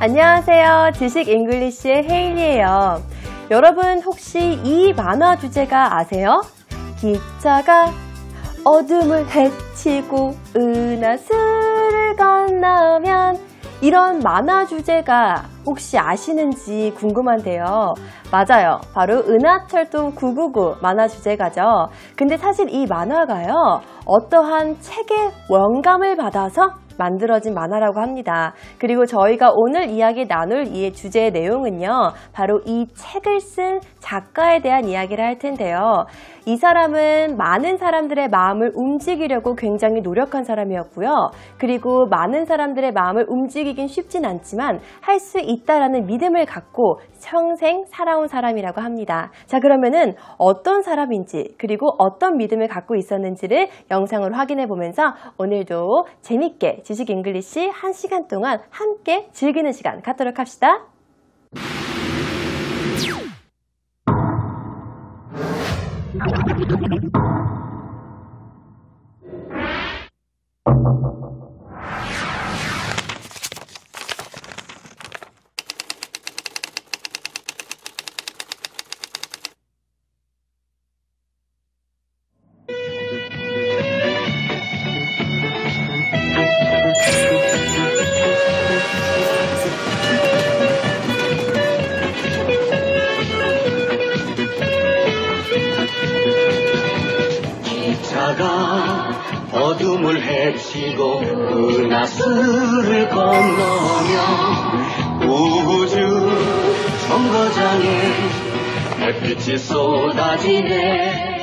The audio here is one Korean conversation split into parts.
안녕하세요. 지식 잉글리시의 헤일리예요. 여러분 혹시 이 만화 주제가 아세요? 기차가 어둠을 헤치고 은하수를 건너면, 이런 만화 주제가 혹시 아시는지 궁금한데요. 맞아요. 바로 은하철도 999 만화 주제가죠. 근데 사실 이 만화가요, 어떠한 책의 영감을 받아서 만들어진 만화라고 합니다. 그리고 저희가 오늘 이야기 나눌 이 주제의 내용은요, 바로 이 책을 쓴 작가에 대한 이야기를 할 텐데요. 이 사람은 많은 사람들의 마음을 움직이려고 굉장히 노력한 사람이었고요. 그리고 많은 사람들의 마음을 움직이긴 쉽진 않지만 할 수 있다라는 믿음을 갖고 평생 살아온 사람이라고 합니다. 자, 그러면은 어떤 사람인지, 그리고 어떤 믿음을 갖고 있었는지를 영상으로 확인해 보면서 오늘도 재밌게 지식 잉글리시 1시간 동안 함께 즐기는 시간 갖도록 합시다. 어둠을 헤치고 은하수를 건너며 우주 정거장에 햇빛이 쏟아지네.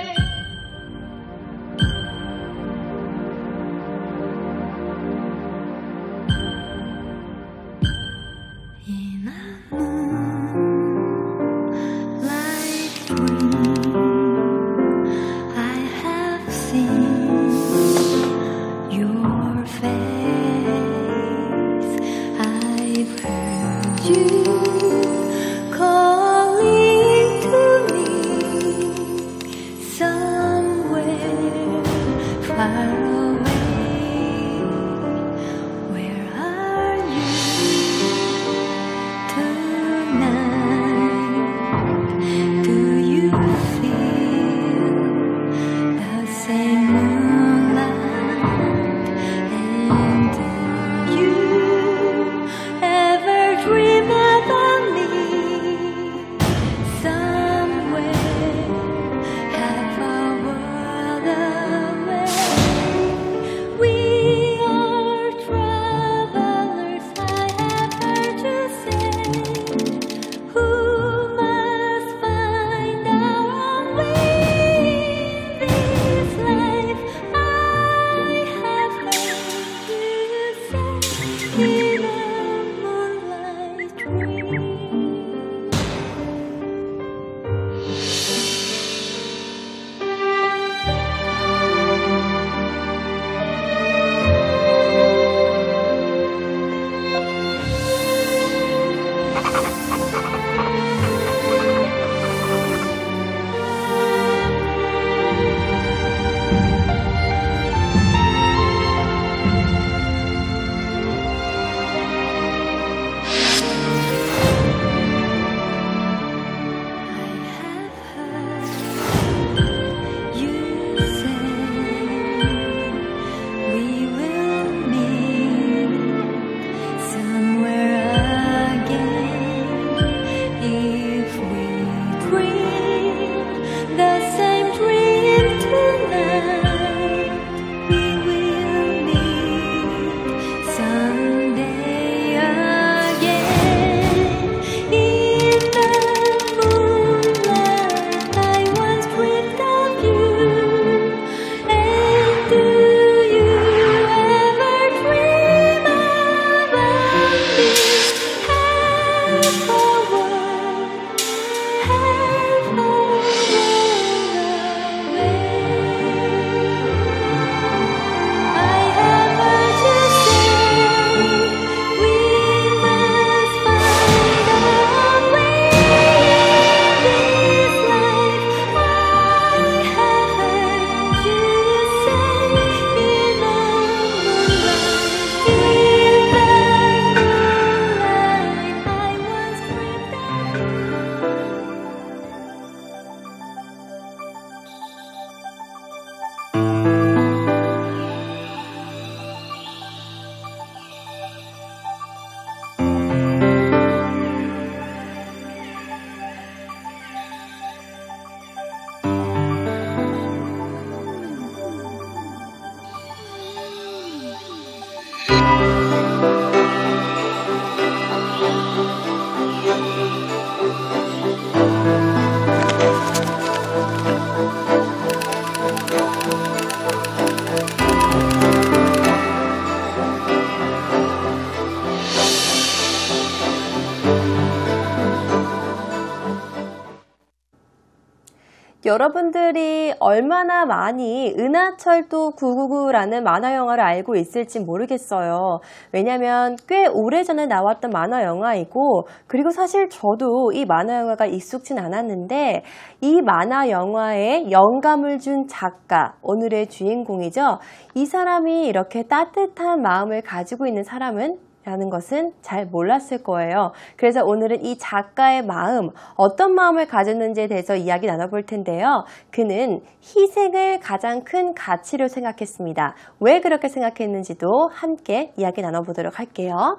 여러분들이 얼마나 많이 은하철도 999라는 만화 영화를 알고 있을지 모르겠어요. 왜냐면 꽤 오래전에 나왔던 만화 영화이고 그리고 사실 저도 이 만화 영화가 익숙진 않았는데 이 만화 영화에 영감을 준 작가, 오늘의 주인공이죠. 이 사람이 이렇게 따뜻한 마음을 가지고 있는 사람은 라는 것은 잘 몰랐을 거예요. 그래서 오늘은 이 작가의 마음, 어떤 마음을 가졌는지에 대해서 이야기 나눠볼 텐데요. 그는 희생을 가장 큰 가치로 생각했습니다. 왜 그렇게 생각했는지도 함께 이야기 나눠보도록 할게요.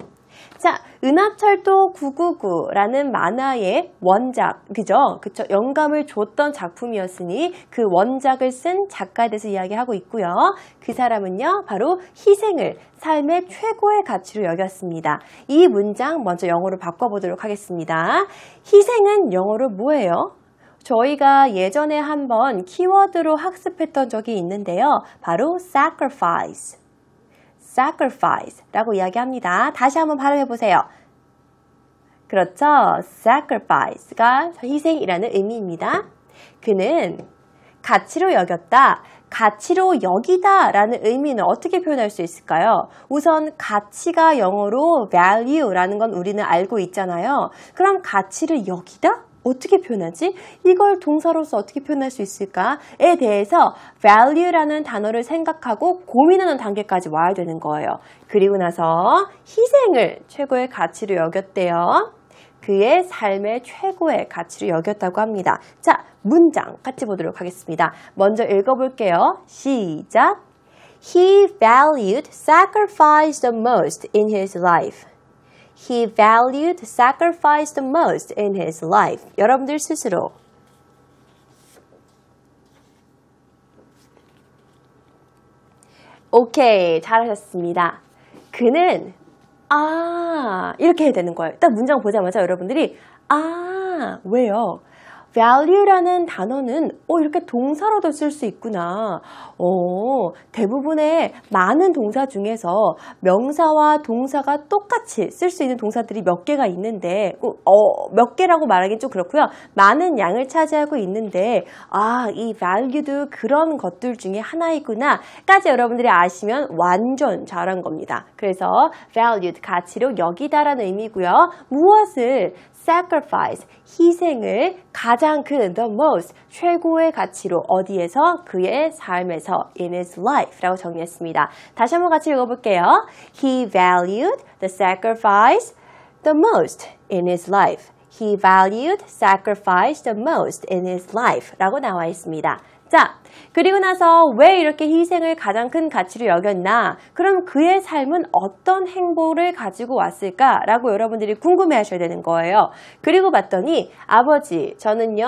자, 은하철도 999라는 만화의 원작, 그죠? 영감을 줬던 작품이었으니 그 원작을 쓴 작가에 대해서 이야기하고 있고요. 그 사람은요, 바로 희생을 삶의 최고의 가치로 여겼습니다. 이 문장 먼저 영어로 바꿔보도록 하겠습니다. 희생은 영어로 뭐예요? 저희가 예전에 한번 키워드로 학습했던 적이 있는데요. 바로 sacrifice. sacrifice라고 이야기합니다. 다시 한번 발음해보세요. 그렇죠? sacrifice가 희생이라는 의미입니다. 그는 가치로 여겼다. 가치로 여기다 라는 의미는 어떻게 표현할 수 있을까요? 우선 가치가 영어로 value라는 건 우리는 알고 있잖아요. 그럼 가치를 여기다? 어떻게 표현하지? 이걸 동사로서 어떻게 표현할 수 있을까에 대해서 value라는 단어를 생각하고 고민하는 단계까지 와야 되는 거예요. 그리고 나서 희생을 최고의 가치로 여겼대요. 그의 삶의 최고의 가치로 여겼다고 합니다. 자, 문장 같이 보도록 하겠습니다. 먼저 읽어볼게요. 시작! He valued sacrifice the most in his life. He valued sacrifice the most in his life. 여러분들 스스로. 오케이, 잘하셨습니다. 그는 이렇게 해야 되는 거예요. 딱 문장 보자마자 여러분들이 왜요? value라는 단어는 이렇게 동사로도 쓸 수 있구나. 대부분의 많은 동사 중에서 명사와 동사가 똑같이 쓸 수 있는 동사들이 몇 개가 있는데 몇 개라고 말하기는 좀 그렇고요. 많은 양을 차지하고 있는데 이 value도 그런 것들 중에 하나이구나 까지 여러분들이 아시면 완전 잘한 겁니다. 그래서 valued, 가치로 여기다라는 의미고요. 무엇을 sacrifice, 희생을 가장 큰 the most, 최고의 가치로 어디에서? 그의 삶에서 in his life 라고 정리했습니다. 다시 한번 같이 읽어볼게요. He valued the sacrifice the most in his life. He valued sacrifice the most in his life 라고 나와 있습니다. 자, 그리고 나서 왜 이렇게 희생을 가장 큰 가치로 여겼나? 그럼 그의 삶은 어떤 행보를 가지고 왔을까라고 여러분들이 궁금해 하셔야 되는 거예요. 그리고 봤더니 아버지, 저는요,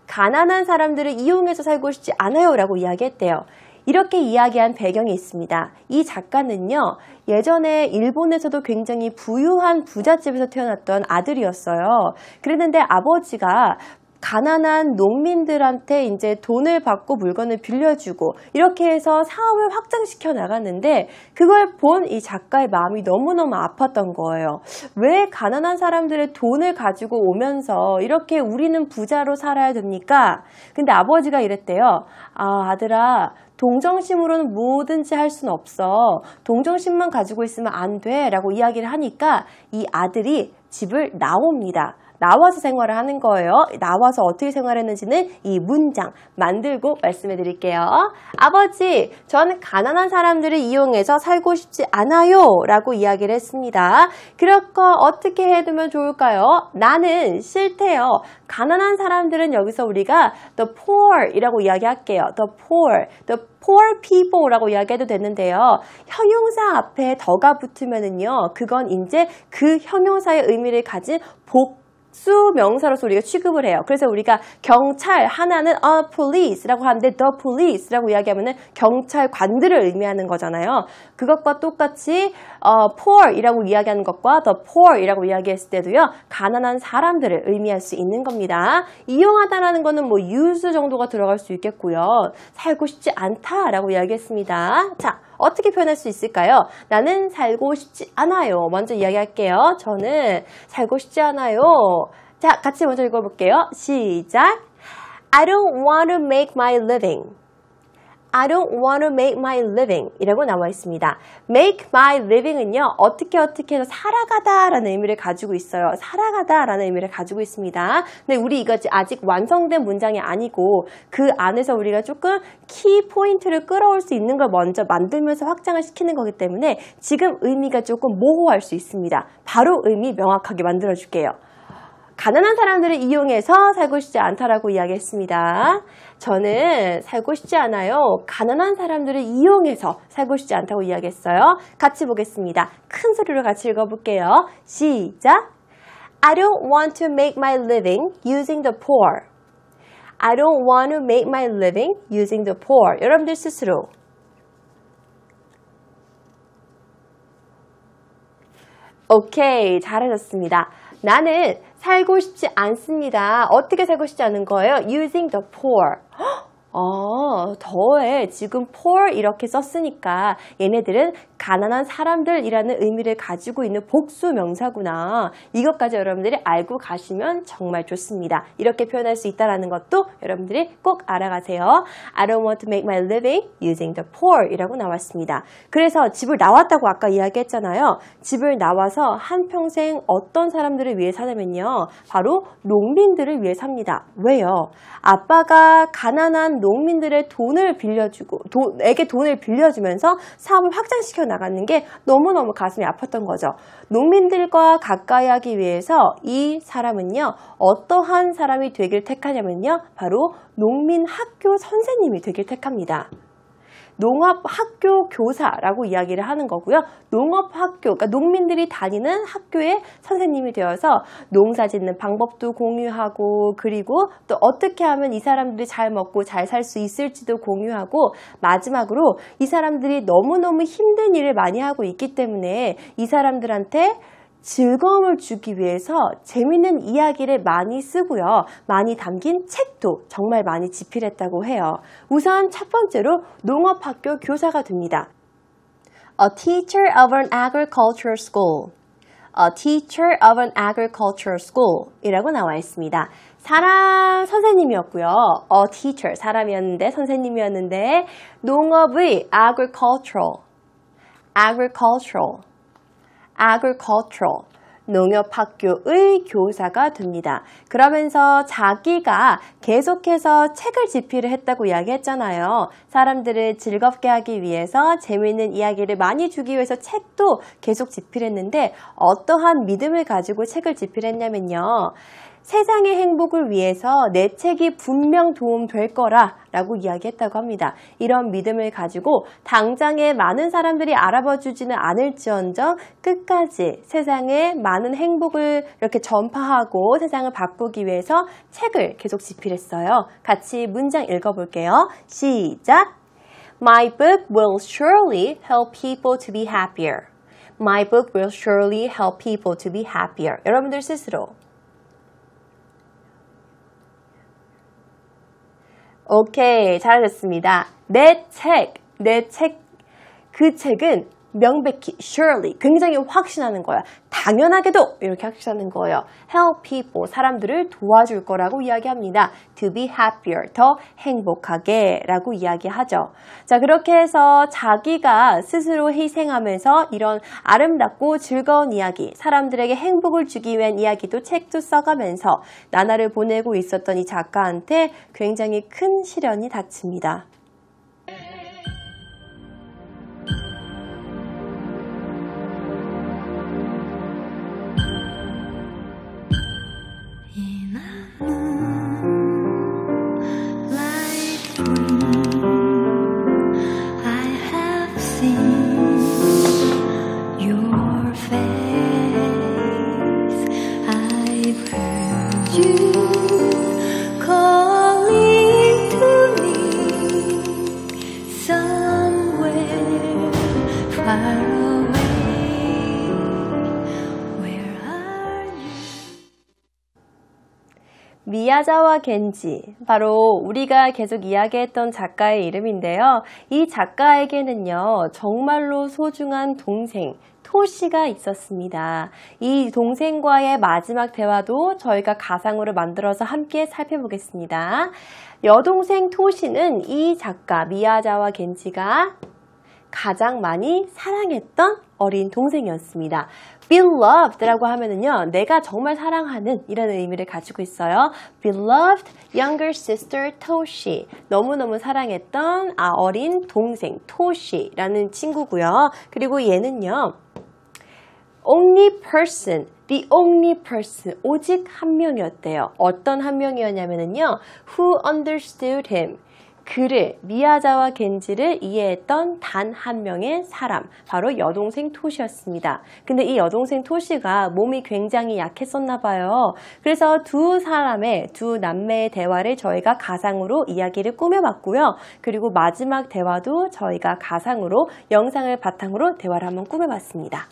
가난한 사람들을 이용해서 살고 싶지 않아요 라고 이야기했대요. 이렇게 이야기한 배경이 있습니다. 이 작가는요, 예전에 일본에서도 굉장히 부유한 부잣집에서 태어났던 아들이었어요. 그랬는데 아버지가 가난한 농민들한테 이제 돈을 받고 물건을 빌려주고 이렇게 해서 사업을 확장시켜 나갔는데 그걸 본 이 작가의 마음이 너무너무 아팠던 거예요. 왜 가난한 사람들의 돈을 가지고 오면서 이렇게 우리는 부자로 살아야 됩니까? 근데 아버지가 이랬대요. 아들아, 동정심으로는 뭐든지 할 수는 없어. 동정심만 가지고 있으면 안 돼 라고 이야기를 하니까 이 아들이 집을 나옵니다. 나와서 생활을 하는 거예요. 나와서 어떻게 생활했는지는 이 문장 만들고 말씀해 드릴게요. 아버지, 저는 가난한 사람들을 이용해서 살고 싶지 않아요 라고 이야기를 했습니다. 그렇고 어떻게 해두면 좋을까요? 나는 싫대요. 가난한 사람들은 여기서 우리가 the poor 이라고 이야기할게요. the poor people 라고 이야기해도 되는데요. 형용사 앞에 더가 붙으면은요, 그건 이제 그 형용사의 의미를 가진 복수 명사로서 우리가 취급을 해요. 그래서 우리가 경찰 하나는 police라고 하는데 the police라고 이야기하면은 경찰관들을 의미하는 거잖아요. 그것과 똑같이 poor이라고 이야기하는 것과 the poor이라고 이야기했을 때도요, 가난한 사람들을 의미할 수 있는 겁니다. 이용하다라는 거는 뭐 use 정도가 들어갈 수 있겠고요. 살고 싶지 않다라고 이야기했습니다. 자, 어떻게 표현할 수 있을까요? 나는 살고 싶지 않아요. 먼저 이야기할게요. 저는 살고 싶지 않아요. 자, 같이 먼저 읽어볼게요. 시작. I don't want to make my living. I don't want to make my living 이라고 나와 있습니다. make my living은요, 어떻게 해서 살아가다 라는 의미를 가지고 있어요. 살아가다 라는 의미를 가지고 있습니다. 근데 우리 이거 아직 완성된 문장이 아니고 그 안에서 우리가 조금 키 포인트를 끌어올 수 있는 걸 먼저 만들면서 확장을 시키는 거기 때문에 지금 의미가 조금 모호할 수 있습니다. 바로 의미 명확하게 만들어 줄게요. 가난한 사람들을 이용해서 살고 싶지 않다라고 이야기했습니다. 저는 살고 싶지 않아요. 가난한 사람들을 이용해서 살고 싶지 않다고 이야기했어요. 같이 보겠습니다. 큰 소리로 같이 읽어볼게요. 시작! I don't want to make my living using the poor. I don't want to make my living using the poor. 여러분들 스스로. 오케이, 잘하셨습니다. 나는 살고 싶지 않습니다. 어떻게 살고 싶지 않은 거예요? Using the poor. 더해 지금 poor 이렇게 썼으니까 얘네들은 가난한 사람들이라는 의미를 가지고 있는 복수 명사구나. 이것까지 여러분들이 알고 가시면 정말 좋습니다. 이렇게 표현할 수 있다는 것도 여러분들이 꼭 알아가세요. I don't want to make my living using the poor 이라고 나왔습니다. 그래서 집을 나왔다고 아까 이야기했잖아요. 집을 나와서 한평생 어떤 사람들을 위해 사냐면요. 바로 농민들을 위해 삽니다. 왜요? 아빠가 가난한 농민들의 돈을 빌려주고 에게 돈을 빌려주면서 사업을 확장시켜 나가는 게 너무너무 가슴이 아팠던 거죠. 농민들과 가까이 하기 위해서 이 사람은요, 어떠한 사람이 되길 택하냐면요, 바로 농민 학교 선생님이 되길 택합니다. 농업학교 교사라고 이야기를 하는 거고요. 농업학교, 그러니까 농민들이 다니는 학교의 선생님이 되어서 농사 짓는 방법도 공유하고, 그리고 또 어떻게 하면 이 사람들이 잘 먹고 잘 살 수 있을지도 공유하고, 마지막으로 이 사람들이 너무너무 힘든 일을 많이 하고 있기 때문에 이 사람들한테 즐거움을 주기 위해서 재밌는 이야기를 많이 쓰고요. 많이 담긴 책도 정말 많이 집필했다고 해요. 우선 첫 번째로 농업학교 교사가 됩니다. A teacher of an agricultural school. A teacher of an agricultural school 이라고 나와 있습니다. 사람 선생님이었고요. A teacher 사람이었는데 선생님이었는데 농업의 agricultural 농업학교의 교사가 됩니다. 그러면서 자기가 계속해서 책을 집필을 했다고 이야기했잖아요. 사람들을 즐겁게 하기 위해서 재미있는 이야기를 많이 주기 위해서 책도 계속 집필했는데 어떠한 믿음을 가지고 책을 집필했냐면요. 세상의 행복을 위해서 내 책이 분명 도움될 거라 라고 이야기했다고 합니다. 이런 믿음을 가지고 당장에 많은 사람들이 알아봐 주지는 않을지언정 끝까지 세상에 많은 행복을 이렇게 전파하고 세상을 바꾸기 위해서 책을 계속 집필했어요. 같이 문장 읽어볼게요. 시작! My book will surely help people to be happier. My book will surely help people to be happier. 여러분들 스스로. 오케이, 잘하셨습니다. 그 책은 명백히, surely, 굉장히 확신하는 거야. 당연하게도 이렇게 확신하는 거예요. help people, 사람들을 도와줄 거라고 이야기합니다. to be happier, 더 행복하게 라고 이야기하죠. 자, 그렇게 해서 자기가 스스로 희생하면서 이런 아름답고 즐거운 이야기, 사람들에게 행복을 주기 위한 이야기도 책도 써가면서 나날을 보내고 있었던 이 작가한테 굉장히 큰 시련이 닥칩니다. 미야자와 겐지, 바로 우리가 계속 이야기했던 작가의 이름인데요. 이 작가에게는요, 정말로 소중한 동생, 토시가 있었습니다. 이 동생과의 마지막 대화도 저희가 가상으로 만들어서 함께 살펴보겠습니다. 여동생 토시는 이 작가 미야자와 겐지가 가장 많이 사랑했던 어린 동생이었습니다. Beloved라고 하면은요, 내가 정말 사랑하는 이라는 의미를 가지고 있어요. Beloved younger sister Toshi. 너무너무 사랑했던 어린 동생 토시라는 친구고요. 그리고 얘는요, only person, the only person, 오직 한 명이었대요. 어떤 한 명이었냐면요, who understood him. 그를, 미야자와 겐지를 이해했던 단 한 명의 사람, 바로 여동생 토시였습니다. 근데 이 여동생 토시가 몸이 굉장히 약했었나 봐요. 그래서 두 남매의 대화를 저희가 가상으로 이야기를 꾸며봤고요. 그리고 마지막 대화도 저희가 가상으로 영상을 바탕으로 대화를 한번 꾸며봤습니다.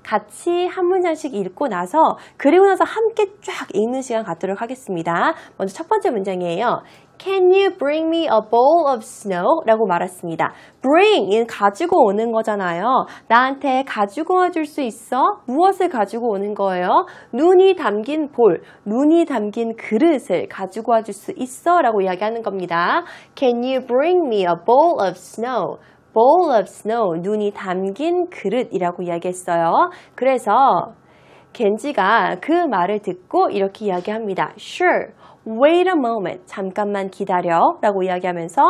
같이 한 문장씩 읽고 나서 그리고 나서 함께 쫙 읽는 시간 갖도록 하겠습니다. 먼저 첫 번째 문장이에요. Can you bring me a bowl of snow? 라고 말했습니다. bring, 이는 가지고 오는 거잖아요. 나한테 가지고 와줄 수 있어? 무엇을 가지고 오는 거예요? 눈이 담긴 볼, 눈이 담긴 그릇을 가지고 와줄 수 있어? 라고 이야기하는 겁니다. Can you bring me a bowl of snow? bowl of snow, 눈이 담긴 그릇이라고 이야기했어요. 그래서 겐지가 그 말을 듣고 이렇게 이야기합니다. Sure, wait a moment, 잠깐만 기다려 라고 이야기하면서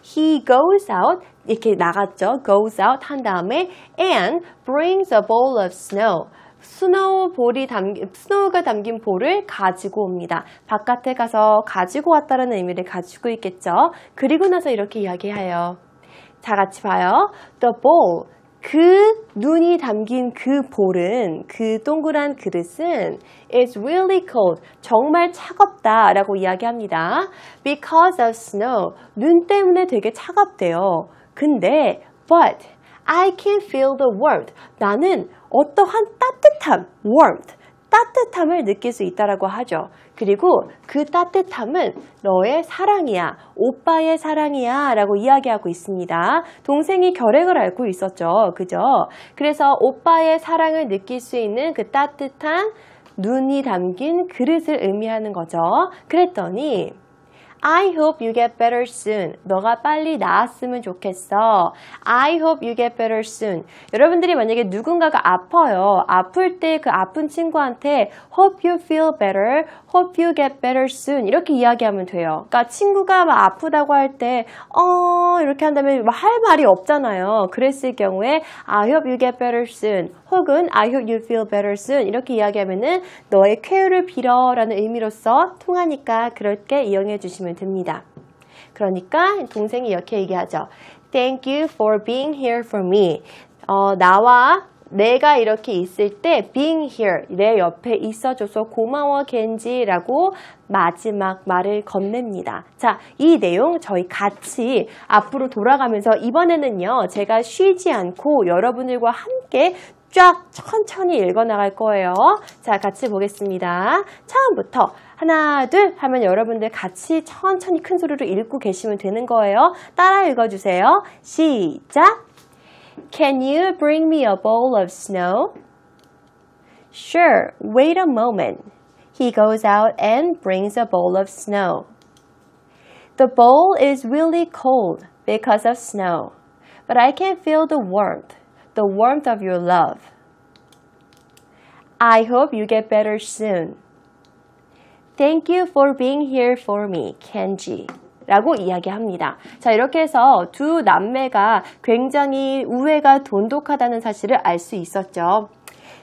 he goes out, 이렇게 나갔죠. goes out 한 다음에 and brings a bowl of snow. 스노우가 담긴 볼을 가지고 옵니다. 바깥에 가서 가지고 왔다는 의미를 가지고 있겠죠. 그리고 나서 이렇게 이야기해요. 다 같이 봐요. The bowl, 그 눈이 담긴 그 볼은, 그 동그란 그릇은 is really cold, 정말 차갑다 라고 이야기합니다. Because of snow, 눈 때문에 되게 차갑대요. 근데 but I can feel the warmth, 나는 어떠한 따뜻함, warmth, 따뜻함을 느낄 수 있다라고 하죠. 그리고 그 따뜻함은 너의 사랑이야, 오빠의 사랑이야 라고 이야기하고 있습니다. 동생이 결핵을 앓고 있었죠. 그죠? 그래서 오빠의 사랑을 느낄 수 있는 그 따뜻한 눈이 담긴 그릇을 의미하는 거죠. 그랬더니 I hope you get better soon. 너가 빨리 나았으면 좋겠어. I hope you get better soon. 여러분들이 만약에 누군가가 아파요. 아플 때 그 아픈 친구한테 hope you feel better, hope you get better soon 이렇게 이야기하면 돼요. 그러니까 친구가 막 아프다고 할 때 이렇게 한다면 할 말이 없잖아요. 그랬을 경우에 I hope you get better soon 혹은 I hope you feel better soon 이렇게 이야기하면은 너의 쾌유를 빌어라는 의미로서 통하니까 그렇게 이용해 주시면 됩니다. 그러니까 동생이 이렇게 얘기하죠. Thank you for being here for me. 나와 내가 이렇게 있을 때 being here, 내 옆에 있어줘서 고마워 겐지라고 마지막 말을 건넵니다. 자, 이 내용 저희 같이 앞으로 돌아가면서 이번에는요, 제가 쉬지 않고 여러분들과 함께 쫙 천천히 읽어나갈 거예요. 자, 같이 보겠습니다. 처음부터 하나, 둘 하면 여러분들 같이 천천히 큰 소리로 읽고 계시면 되는 거예요. 따라 읽어주세요. 시작! Can you bring me a bowl of snow? Sure, wait a moment. He goes out and brings a bowl of snow. The bowl is really cold because of snow, but I can feel the warmth of your love. I hope you get better soon. Thank you for being here for me, Kenji. 라고 이야기합니다. 자, 이렇게 해서 두 남매가 굉장히 우애가 돈독하다는 사실을 알 수 있었죠.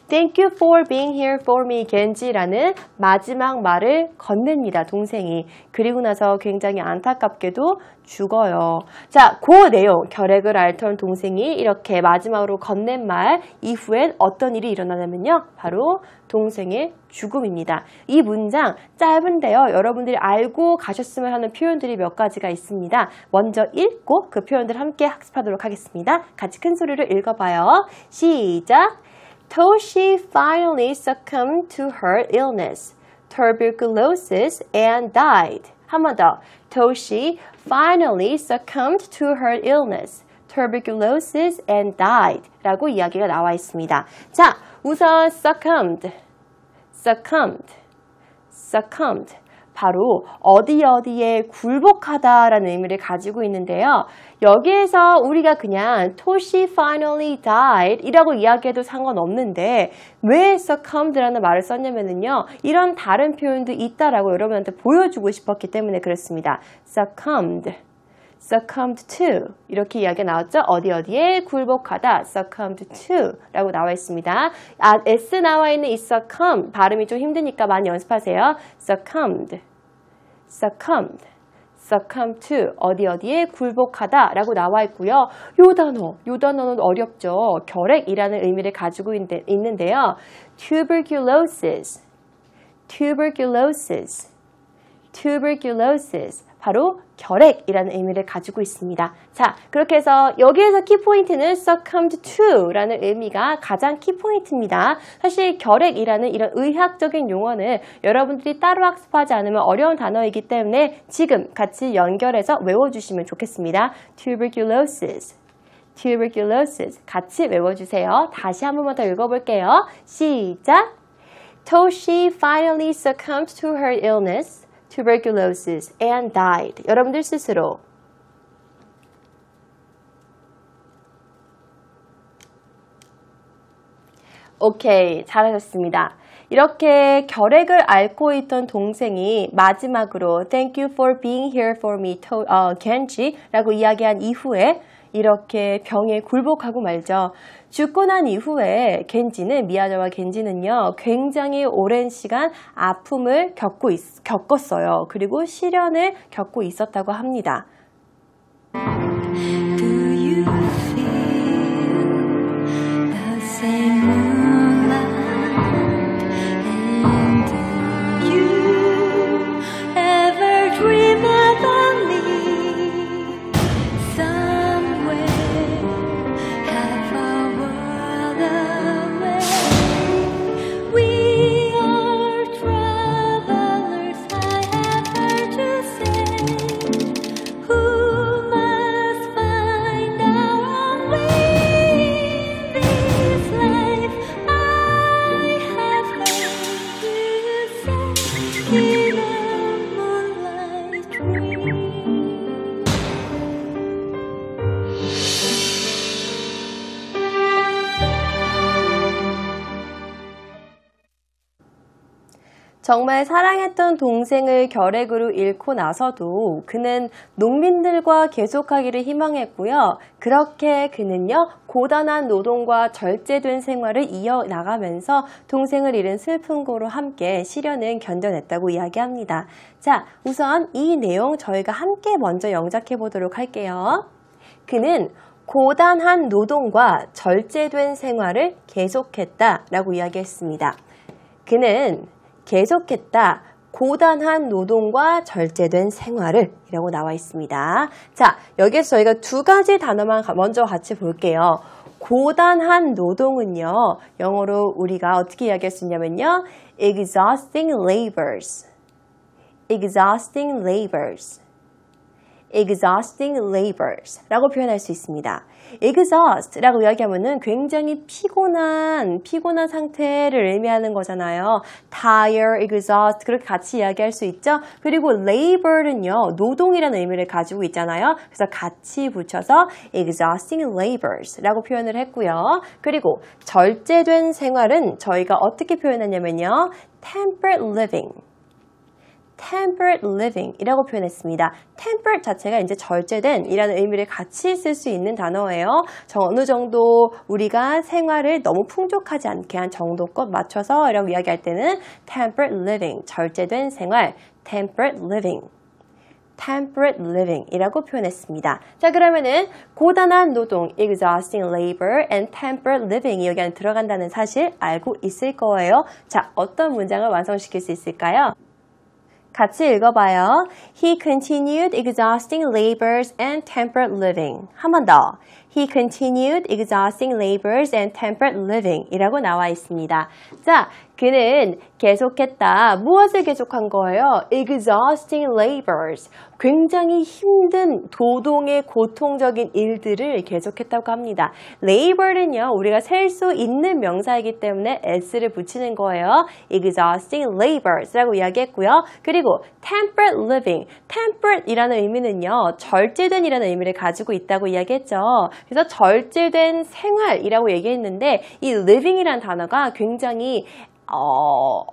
Thank you for being here for me, 겐지라는 마지막 말을 건넵니다, 동생이. 그리고 나서 굉장히 안타깝게도 죽어요. 자, 그 내용, 결핵을 앓던 동생이 이렇게 마지막으로 건넨 말 이후엔 어떤 일이 일어나냐면요. 바로 동생의 죽음입니다. 이 문장 짧은데요. 여러분들이 알고 가셨으면 하는 표현들이 몇 가지가 있습니다. 먼저 읽고 그 표현들 함께 학습하도록 하겠습니다. 같이 큰 소리로 읽어봐요. 시작! Toshi finally succumbed to her illness. tuberculosis and died. 한 번 더. Till she finally succumbed to her illness, tuberculosis and died 라고 이야기가 나와 있습니다. 자, 우선 succumbed. 바로 어디에 굴복하다라는 의미를 가지고 있는데요. 여기에서 우리가 그냥 till she finally died 이라고 이야기해도 상관없는데 왜 succumbed라는 말을 썼냐면요. 이런 다른 표현도 있다라고 여러분한테 보여주고 싶었기 때문에 그렇습니다. succumbed to 이렇게 이야기가 나왔죠. 어디에 굴복하다 succumbed to 라고 나와 있습니다. S 나와 있는 이 succumb 발음이 좀 힘드니까 많이 연습하세요. succumb to 어디에 굴복하다 라고 나와 있고요. 요 단어는 어렵죠. 결핵이라는 의미를 가지고 있는데요. tuberculosis 바로 결핵이라는 의미를 가지고 있습니다. 자, 그렇게 해서 여기에서 키포인트는 succumbed to라는 의미가 가장 키포인트입니다. 사실 결핵이라는 이런 의학적인 용어는 여러분들이 따로 학습하지 않으면 어려운 단어이기 때문에 지금 같이 연결해서 외워주시면 좋겠습니다. tuberculosis 같이 외워주세요. 다시 한 번만 더 읽어볼게요. 시작! Till she finally succumbed to her illness, tuberculosis, and died. 여러분들 스스로. 오케이, 잘하셨습니다. 이렇게 결핵을 앓고 있던 동생이 마지막으로 Thank you for being here for me, Genji 라고 이야기한 이후에 이렇게 병에 굴복하고 말죠. 죽고 난 이후에 미야자와 겐지는요, 굉장히 오랜 시간 아픔을 겪었어요. 그리고 시련을 겪고 있었다고 합니다. Do you feel the same moonlight? And do you ever dream about me? 정말 사랑했던 동생을 결핵으로 잃고 나서도 그는 농민들과 계속하기를 희망했고요. 그렇게 그는요, 고단한 노동과 절제된 생활을 이어나가면서 동생을 잃은 슬픔으로 함께 시련은 견뎌냈다고 이야기합니다. 자, 우선 이 내용 저희가 함께 먼저 영작해 보도록 할게요. 그는 고단한 노동과 절제된 생활을 계속했다라고 이야기했습니다. 그는 계속했다. 고단한 노동과 절제된 생활을 이라고 나와 있습니다. 자, 여기서 저희가 두 가지 단어만 먼저 같이 볼게요. 고단한 노동은요, 영어로 우리가 어떻게 이야기할 수 있냐면요, exhausting labors 라고 표현할 수 있습니다. exhaust라고 이야기하면은 굉장히 피곤한 상태를 의미하는 거잖아요. tire, exhaust 그렇게 같이 이야기할 수 있죠. 그리고 labor는요, 노동이라는 의미를 가지고 있잖아요. 그래서 같이 붙여서 exhausting labors라고 표현을 했고요. 그리고 절제된 생활은 저희가 어떻게 표현했냐면요, temperate living 이라고 표현했습니다. temperate 자체가 이제 절제된 이라는 의미를 같이 쓸 수 있는 단어예요. 어느 정도 우리가 생활을 너무 풍족하지 않게 한 정도껏 맞춰서 이라고 이야기할 때는 temperate living, 절제된 생활, temperate living 이라고 표현했습니다. 자, 그러면은 고단한 노동, exhausting labor and temperate living 여기 안에 들어간다는 사실 알고 있을 거예요. 자, 어떤 문장을 완성시킬 수 있을까요? 같이 읽어봐요. He continued exhausting labors and temperate living. 한 번 더. He continued exhausting labors and temperate living 이라고 나와 있습니다. 자, 그는 계속했다. 무엇을 계속한 거예요? Exhausting labors. 굉장히 힘든 도동의 고통적인 일들을 계속했다고 합니다. labor는요, 우리가 셀 수 있는 명사이기 때문에 s를 붙이는 거예요. exhausting labors라고 이야기했고요. 그리고 temperate living. temperate이라는 의미는요, 절제된 이라는 의미를 가지고 있다고 이야기했죠. 그래서 절제된 생활이라고 얘기했는데 이 living이라는 단어가 굉장히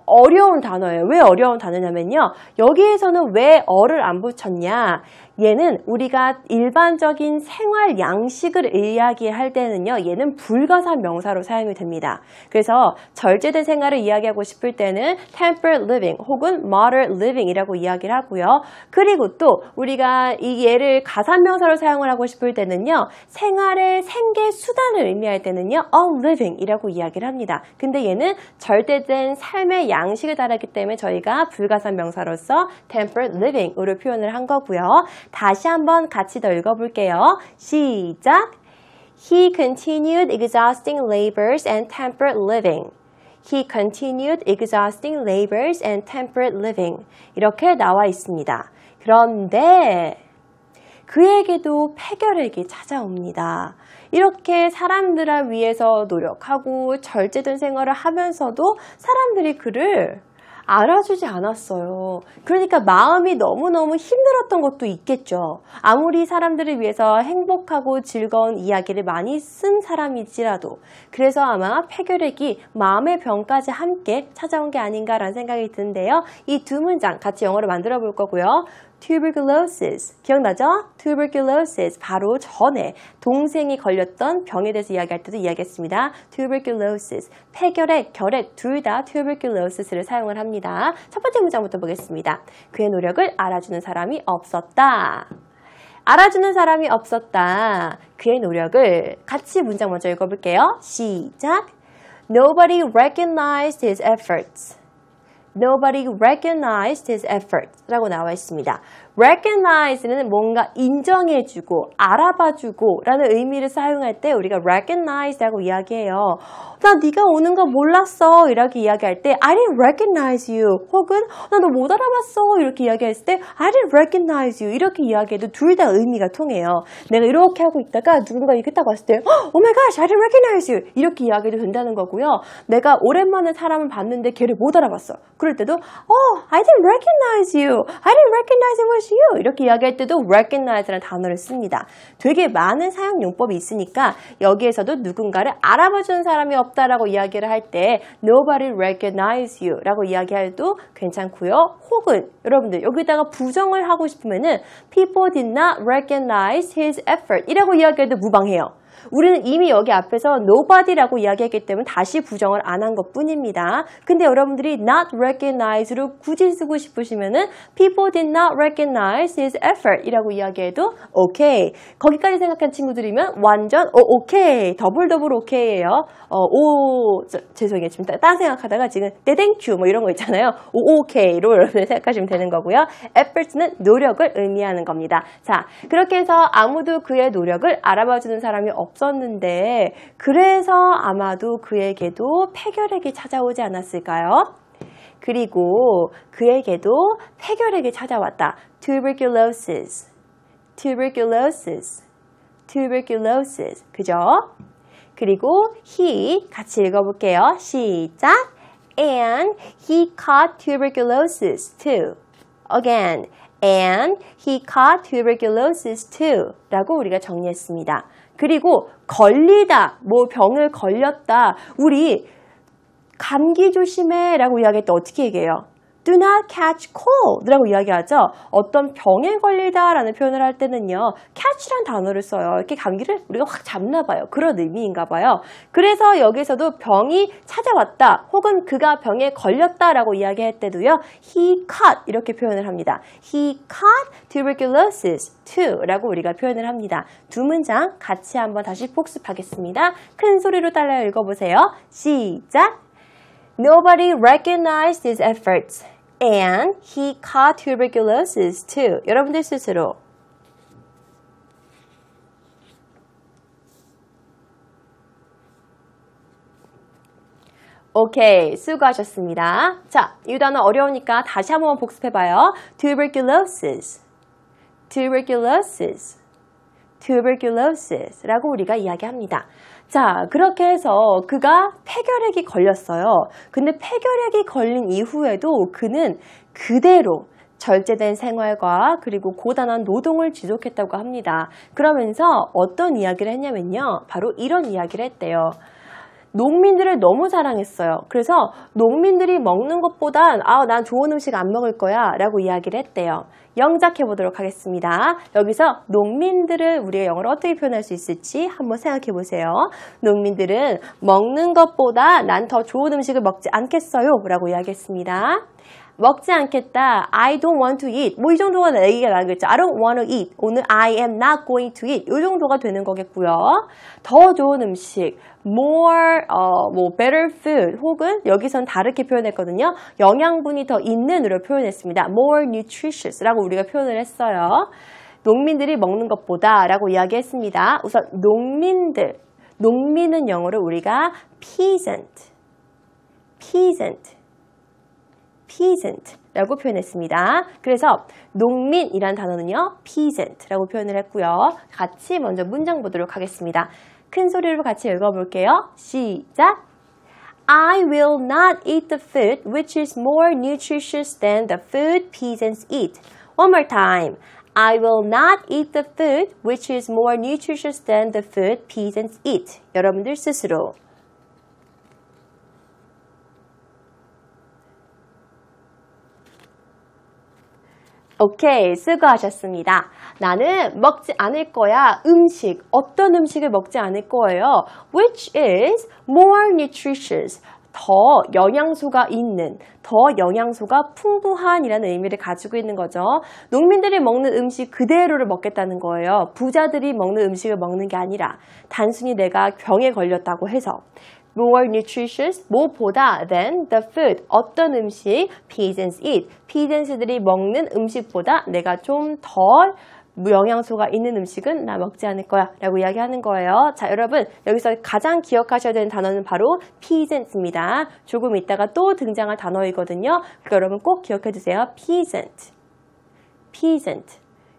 어려운 단어예요. 왜 어려운 단어냐면요. 여기에서는 왜 어를 안 붙였냐? 얘는 우리가 일반적인 생활 양식을 이야기할 때는요. 얘는 불가사 명사로 사용이 됩니다. 그래서 절제된 생활을 이야기하고 싶을 때는 temperate living 혹은 moderate living이라고 이야기를 하고요. 그리고 또 우리가 이 얘를 가산명사로 사용을 하고 싶을 때는요. 생활의 생계 수단을 의미할 때는요. a living이라고 이야기를 합니다. 근데 얘는 절대된 삶의 양식을 따르기 때문에 저희가 불가산 명사로서 temperate living으로 표현을 한 거고요. 다시 한번 같이 더 읽어볼게요. 시작! He continued exhausting labors and temperate living. He continued exhausting labors and temperate living. 이렇게 나와 있습니다. 그런데 그에게도 폐결핵이 찾아옵니다. 이렇게 사람들을 위해서 노력하고 절제된 생활을 하면서도 사람들이 그를 알아주지 않았어요. 그러니까 마음이 너무너무 힘들었던 것도 있겠죠. 아무리 사람들을 위해서 행복하고 즐거운 이야기를 많이 쓴 사람일지라도. 그래서 아마 폐결핵이 마음의 병까지 함께 찾아온 게 아닌가라는 생각이 드는데요. 이 두 문장 같이 영어로 만들어 볼 거고요. tuberculosis 기억나죠? tuberculosis 바로 전에 동생이 걸렸던 병에 대해서 이야기할 때도 이야기했습니다. tuberculosis 폐결핵, 결핵 둘 다 tuberculosis를 사용을 합니다. 첫 번째 문장부터 보겠습니다. 그의 노력을 알아주는 사람이 없었다. 알아주는 사람이 없었다. 그의 노력을 같이 문장 먼저 읽어볼게요. 시작! Nobody recognized his efforts. Nobody recognized his efforts 라고 나와 있습니다. recognize는 뭔가 인정해주고 알아봐주고 라는 의미를 사용할 때 우리가 recognize라고 이야기해요. 나 네가 오는 거 몰랐어 이렇게 이야기할 때 I didn't recognize you 혹은 나 너 못 알아봤어 이렇게 이야기했을 때 I didn't recognize you 이렇게 이야기해도 둘 다 의미가 통해요. 내가 이렇게 하고 있다가 누군가 이렇게 딱 왔을 때 Oh my gosh, I didn't recognize you 이렇게 이야기해도 된다는 거고요. 내가 오랜만에 사람을 봤는데 걔를 못 알아봤어. 그럴 때도 I didn't recognize you. I didn't recognize it was you. 이렇게 이야기할 때도 recognize라는 단어를 씁니다. 되게 많은 사용 용법이 있으니까 여기에서도 누군가를 알아봐주는 사람이 없다라고 이야기를 할 때 nobody recognize you 라고 이야기해도 괜찮고요. 혹은 여러분들 여기다가 부정을 하고 싶으면은 people did not recognize his effort 이라고 이야기해도 무방해요. 우리는 이미 여기 앞에서 nobody라고 이야기했기 때문에 다시 부정을 안 한 것뿐입니다. 근데 여러분들이 not recognize로 굳이 쓰고 싶으시면은 people did not recognize his effort 이라고 이야기해도 오케이. 거기까지 생각한 친구들이면 완전 오케이. 더블 오케이예요. 죄송해요. 지금 딴 생각하다가 지금 땡큐 뭐 이런 거 있잖아요. 오케이로 여러분들 생각하시면 되는 거고요. effort는 노력을 의미하는 겁니다. 자, 그렇게 해서 아무도 그의 노력을 알아봐주는 사람이 없었는데 그래서 아마도 그에게도 폐결핵이 찾아오지 않았을까요? 그리고 그에게도 폐결핵이 찾아왔다. tuberculosis, tuberculosis, tuberculosis. 그죠? 그리고 he 같이 읽어볼게요. 시작! And he caught tuberculosis too. Again, and he caught tuberculosis too. 라고 우리가 정리했습니다. 그리고 걸리다, 뭐 병을 걸렸다. 우리 감기 조심해 라고 이야기할 때 어떻게 얘기해요? Do not catch cold 라고 이야기하죠. 어떤 병에 걸리다 라는 표현을 할 때는요. catch란 단어를 써요. 이렇게 감기를 우리가 확 잡나 봐요. 그런 의미인가 봐요. 그래서 여기서도 병이 찾아왔다 혹은 그가 병에 걸렸다 라고 이야기할 때도요. He caught 이렇게 표현을 합니다. He caught tuberculosis too 라고 우리가 표현을 합니다. 두 문장 같이 한번 다시 복습하겠습니다. 큰 소리로 따라 읽어보세요. 시작! Nobody recognized his efforts, and he caught tuberculosis too. 여러분들 스스로 오케이, 수고하셨습니다. 자, 이 단어 어려우니까 다시 한번 복습해봐요. tuberculosis, tuberculosis, tuberculosis 라고 우리가 이야기합니다. 자, 그렇게 해서 그가 폐결핵이 걸렸어요. 근데 폐결핵이 걸린 이후에도 그는 그대로 절제된 생활과 그리고 고단한 노동을 지속했다고 합니다. 그러면서 어떤 이야기를 했냐면요. 바로 이런 이야기를 했대요. 농민들을 너무 사랑했어요. 그래서 농민들이 먹는 것보단 난 좋은 음식 안 먹을 거야 라고 이야기를 했대요. 영작해 보도록 하겠습니다. 여기서 농민들을 우리가 영어로 어떻게 표현할 수 있을지 한번 생각해 보세요. 농민들은 먹는 것보다 난 더 좋은 음식을 먹지 않겠어요 라고 이야기했습니다. 먹지 않겠다. I don't want to eat. 이 정도가 얘기가 나겠죠. I don't want to eat. 오늘 I am not going to eat. 이 정도가 되는 거겠고요. 더 좋은 음식. more, better food. 혹은 여기선 다르게 표현했거든요. 영양분이 더 있는으로 표현했습니다. more nutritious 라고 우리가 표현을 했어요. 농민들이 먹는 것보다 라고 이야기했습니다. 우선 농민은 영어로 우리가 peasant 라고 표현했습니다. 그래서 농민이란 단어는요, peasant라고 표현을 했고요. 같이 먼저 문장 보도록 하겠습니다. 큰 소리로 같이 읽어볼게요. 시작! I will not eat the food which is more nutritious than the food peasants eat. One more time. I will not eat the food which is more nutritious than the food peasants eat. 여러분들 스스로. 오케이, 수고하셨습니다. 나는 먹지 않을 거야. 어떤 음식을 먹지 않을 거예요. Which is more nutritious. 더 영양소가 있는, 더 영양소가 풍부한 이라는 의미를 가지고 있는 거죠. 농민들이 먹는 음식 그대로를 먹겠다는 거예요. 부자들이 먹는 음식을 먹는 게 아니라 단순히 내가 병에 걸렸다고 해서 more nutritious, 뭐보다 than the food, 어떤 음식 peasants eat, peasants들이 먹는 음식보다 내가 좀 덜 영양소가 있는 음식은 나 먹지 않을 거야 라고 이야기하는 거예요. 자, 여러분 여기서 가장 기억하셔야 되는 단어는 바로 peasants입니다. 조금 있다가 또 등장할 단어이거든요. 그러니까 여러분 꼭 기억해 두세요. peasant.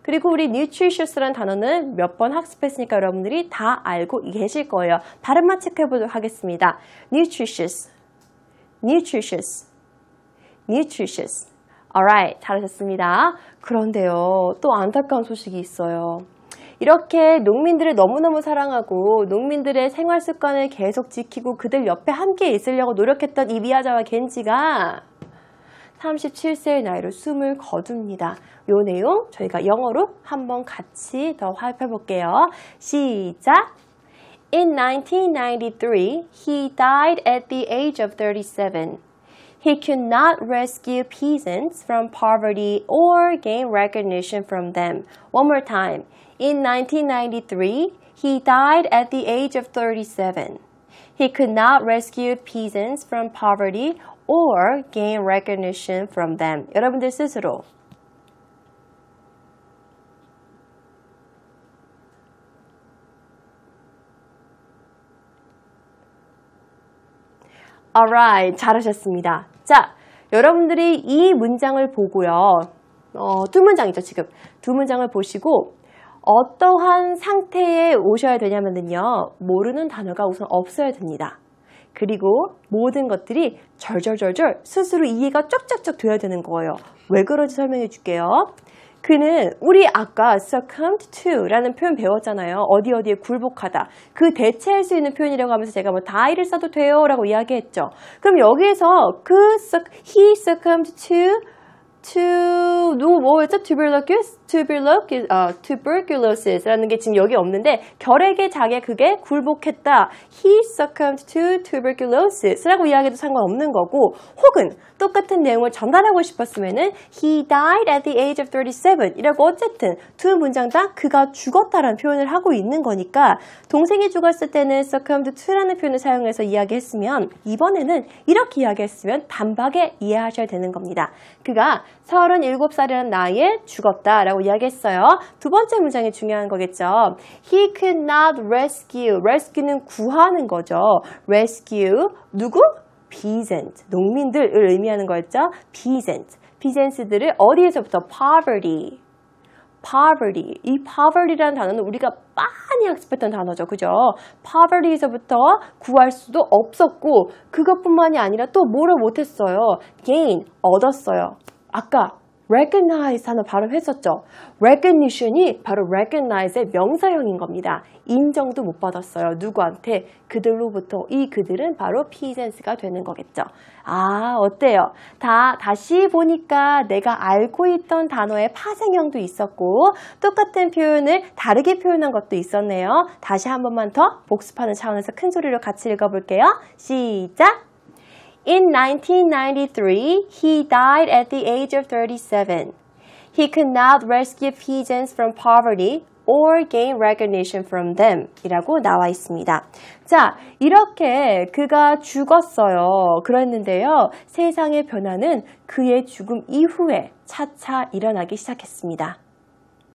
그리고 우리 nutritious라는 단어는 몇 번 학습했으니까 여러분들이 다 알고 계실 거예요. 발음만 체크해 보도록 하겠습니다. nutritious. Alright, 잘하셨습니다. 그런데요, 또 안타까운 소식이 있어요. 이렇게 농민들을 너무너무 사랑하고 농민들의 생활 습관을 계속 지키고 그들 옆에 함께 있으려고 노력했던 이 미야자와 겐지가 37세의 나이로 숨을 거둡니다. 요 내용 저희가 영어로 한번 같이 더 살펴볼게요. 시작! In 1993, he died at the age of 37. He could not rescue peasants from poverty or gain recognition from them. One more time. In 1993, he died at the age of 37. He could not rescue peasants from poverty or gain recognition from them. 여러분들 스스로. Alright, 잘하셨습니다. 자, 여러분들이 이 문장을 보고요. 두 문장이죠, 지금. 두 문장을 보시고 어떠한 상태에 오셔야 되냐면요. 모르는 단어가 우선 없어야 됩니다. 그리고 모든 것들이 절절절절 스스로 이해가 쫙쫙쫙 돼야 되는 거예요. 왜 그런지 설명해 줄게요. 그는 우리 아까 succumbed to 라는 표현 배웠잖아요. 어디에 굴복하다. 그 대체할 수 있는 표현이라고 하면서 제가 die를 써도 돼요 라고 이야기했죠. 그럼 여기에서 he succumbed to 뭐였죠? tuberculosis라는 게 지금 여기 없는데 결핵의 장에 그게 굴복했다. He succumbed to tuberculosis라고 이야기해도 상관없는 거고 혹은 똑같은 내용을 전달하고 싶었으면은 he died at the age of 37 이라고 어쨌든 두 문장 다 그가 죽었다라는 표현을 하고 있는 거니까 동생이 죽었을 때는 succumbed to라는 표현을 사용해서 이야기했으면 이번에는 이렇게 이야기했으면 단박에 이해하셔야 되는 겁니다. 그가 37살이라는 나이에 죽었다라고 이야기했어요. 두 번째 문장이 중요한 거겠죠. He could not rescue. rescue는 구하는 거죠. rescue. 누구? peasant, 농민들을 의미하는 거였죠. peasants들을 어디에서부터? poverty. 이 poverty라는 단어는 우리가 많이 학습했던 단어죠. 그죠? poverty에서부터 구할 수도 없었고 그것뿐만이 아니라 또 뭐를 못했어요? gain, 얻었어요. 아까 recognize 단어 발음했었죠. recognition이 바로 recognize의 명사형인 겁니다. 인정도 못 받았어요. 누구한테? 그들로부터. 이 그들은 바로 peasants가 되는 거겠죠. 아, 어때요? 다시 보니까 내가 알고 있던 단어의 파생형도 있었고 똑같은 표현을 다르게 표현한 것도 있었네요. 다시 한 번만 더 복습하는 차원에서 큰 소리로 같이 읽어볼게요. 시작! In 1993, he died at the age of 37. He could not rescue peasants from poverty or gain recognition from them 이라고 나와 있습니다. 자, 이렇게 그가 죽었어요. 그랬는데요. 세상의 변화는 그의 죽음 이후에 차차 일어나기 시작했습니다.